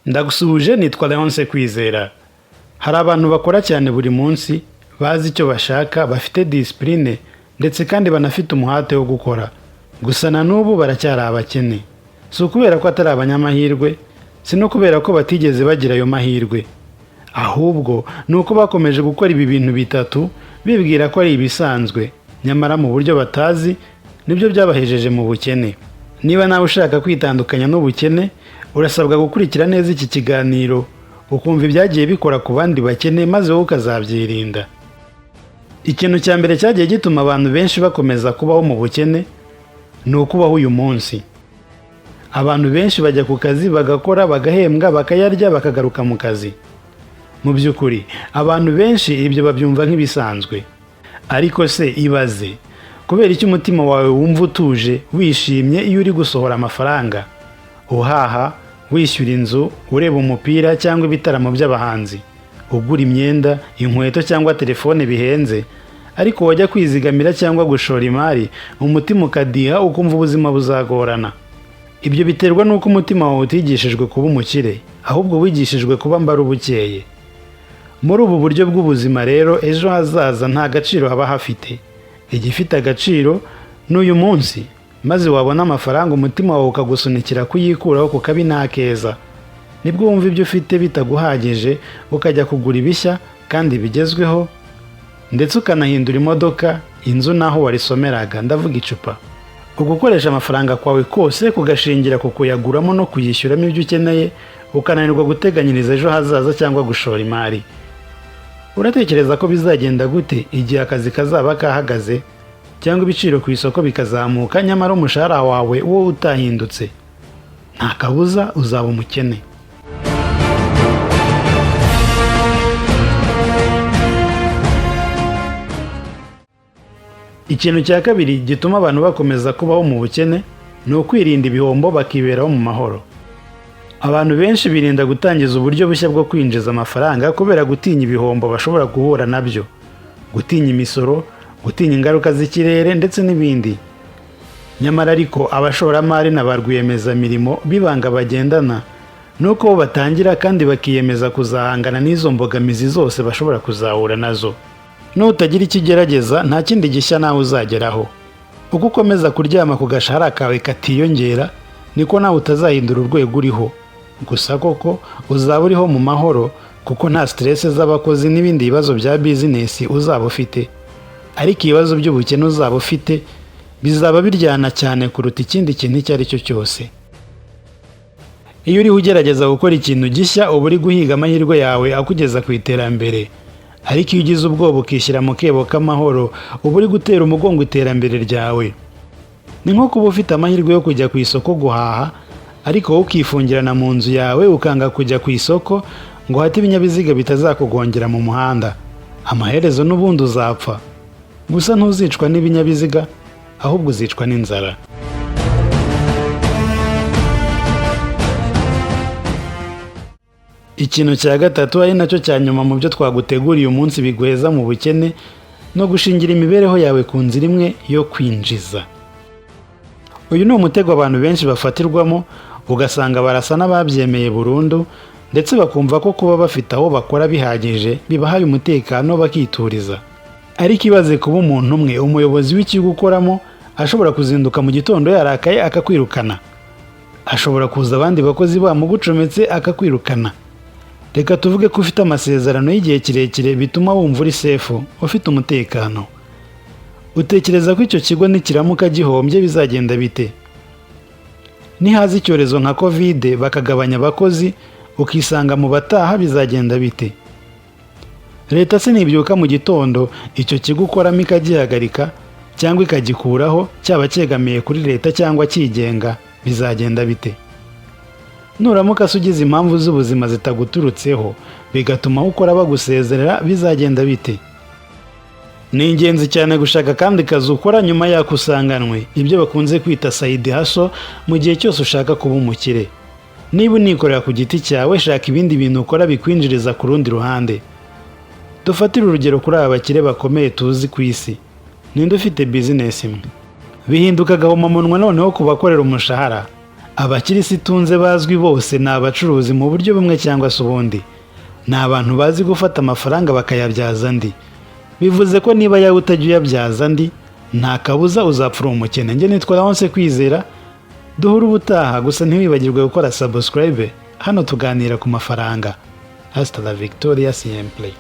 Ndagusuhuje, nitwa Leonce Kwizera. Hari abantu bakora cyane buri munsi, bazi icyo bashaka, bafite discipline ndetse kandi banafite umuhate wo gukora. Gusa na n'ubu baracyari abakene. Si ukubera ko atari abanyamahirwe, si no kubera ko batigeze bagira ayo mahirwe. Ahubwo ni uko bakomeje gukora ibi bintu bitatu bibwira ko ari ibisanzwe, nyamara mu buryo batazi nibyo byabahejeje mu bukene. Niba nawe ushaka kwitandukanya n'ubukene, urasabwa gukurikira neza iki kiganiro, ukumva ibyagiye bikora ku bandi bakene maze wowe ukazabyirinda. Ikintu cya mbere cyagiye gituma abantu benshi bakomeza kubaho mu bukene ni ukubaho uyu munsi. Abantu benshi bajya ku kazi bagakora, bagahembwa, bakayarya, bakagaruka mu kazi. Mu by'ukuri abantu benshi ibyo babyumva nk'ibisanzwe. Ariko se ibaze, kubera iki umutima wawe wumva utuje wishimye iyo uri gusohora amafaranga, uhaha, wishyura inzu, ureba umupira cyangwa ibitaramo by'abahanzi, ugura imyenda, inkweto cyangwa telefone bihenze, ariko wajya kwizigamira cyangwa gushora imari, umutima ukadiha ukumva ubuzima buzagorana? Ibyo biterwa n'uko umutima wawe utigishijwe kuba umukire, ahubwo wigishijwe kuba mbarubukeye. Muri ubu buryo bw'ubuzima rero, ejo hazaza nta gaciro haba hafite. Igifite agaciro n'uyu munsi, maze wabona amafaranga umutima wawe ukagusunikira kuyikuraho ku kabi n'akeza. Nibwo wumva ibyo ufite bitaguhagije, ukajya kugura ibishya kandi bigezweho, ndetse ukanahindura imodoka, inzu n'aho warisomeraga, ndavuga icupa. Ugukoresha amafaranga kwawe kose kugashingira ku kuyaguramo no kuyishyuramo ibyo ukeneye, ukananirwa guteganyiriza ejo hazaza cyangwa gushora imari. Uratekereza ko bizagenda gute igihe akazi kazaba kahagaze cyangwa ibiciro ku isoko bikazamuka, nyamara umushahara wawe wo utahindutse? Nta kabuza uzaba umukene. Ikintu cya kabiri gituma abantu bakomeza kubaho mu bukene ni ukwirinda ibihombo bakiberaho mu mahoro. Abantu benshi birinda gutangiza uburyo bushya bwo kwinjiza amafaranga kubera gutinya ibihombo bashobora guhura nabyo, gutinya imisoro, gutinya ingaruka z'ikirere ndetse n'ibindi. Nyamara ariko abashoramari na ba rwiyemezamirimo bibanga bagendana nuko bo batangira kandi bakiyemeza kuzahangana n'izo mbogamizi zose bashobora kuzahura nazo. Nutagira ikigerageza nta kindi gishya nawe uzageraho. Uko ukomeza kuryama ku gashahara kawe katiyongera, niko nawe utazahindura urwego uriho. Gusa koko uzaba uriho mu mahoro kuko nta stress z'abakozi n'ibindi bibazo bya business uzaba ufite. Ariko ibibazo by'ubukene uzaba ufite bizaba biryana cyane kuruta ikindi kintu icyo ari cyo cyose. Iyo uri ugerageza gukora ikintu gishya, uba uri guhiga amahirwe yawe akugeza ku iterambere. Ariko iyo ugize ubwoba ukishyira mu kebo k'amahoro, uba uri gutera umugongo iterambere ryawe. Ni nko kuba ufite amahirwe yo kujya ku isoko guhaha, ariko wowe ukifungirana mu nzu yawe ukanga kujya ku isoko ngo hate ibinyabiziga bitazakugongera mu muhanda. Amaherezo n'ubundi uzapfa. Gusa ntuzicwa n'ibinyabiziga, ahubwo uzicwa n'inzara. Ikintu cya gatatu ari nacyo cya nyuma mu byo twaguteguriye umunsi biguheza mu bukene, no gushingira imibereho yawe ku nzira imwe yo kwinjiza. Uyu ni umutego abantu benshi bafatirwamo, ugasanga barasa n'ababyemeye burundu, ndetse bakumva ko kuba bafite aho bakora bihagije bibahaye umutekano bakituriza. Ariko ibaze kuba umuntu umwe, umuyobozi w'ikigo ukoramo, ashobora kuzinduka mu gitondo yarakaye akakwirukana. Ashobora kuza abandi bakozi bamugucometse akakwirukana. Reka tuvuge ko ufite amasezerano y'igihe kirekire bituma wumva uri safe, ufite umutekano. Utekereza ko icyo kigo nikiramuka gihombye bizagenda bite? Nihaza icyorezo nka COVID bakagabanya abakozi, ukisanga mu bataha, bizagenda bite? Leta se nibyuka mu gitondo icyo kigo ukoramo ikagihagarika cyangwa ikagikuraho, cyaba cyegamiye kuri leta cyangwa cyigenga, bizagenda bite? Nuramuka se ugize impamvu z'ubuzima zitaguturutseho bigatuma ukora bagusezerera, bizagenda bite? Ni ingenzi cyane gushaka kandi kazi ukora nyuma y'ako usanganwe, ibyo bakunze kwita side hustle, mu gihe cyose ushaka kuba umukire. Niba unikorera ku giti cyawe, shaka ibindi bintu ukora bikwinjiriza ku rundi ruhande. Dufatire urugero kuri aba bakire bakomeye tuzi ku isi. Ninde ufite business imwe? Bihinduka gahomamunwa noneho ku bakorera umushahara. Abakirisi tunze bazwi bose ni abacuruzi mu buryo bumwe cyangwa se ubundi. Ni abantu bazi gufata amafaranga bakayabyaza andi. Bivuze ko niba yawe utajya uyabyaza andi, nta kabuza uzapfura umukene. Njye nitwa Leonce Kwizera, duhura ubutaha, gusa ntiwibagirwe gukora subscribe. Hano tuganira ku mafaranga. Hasta la victoria siempre.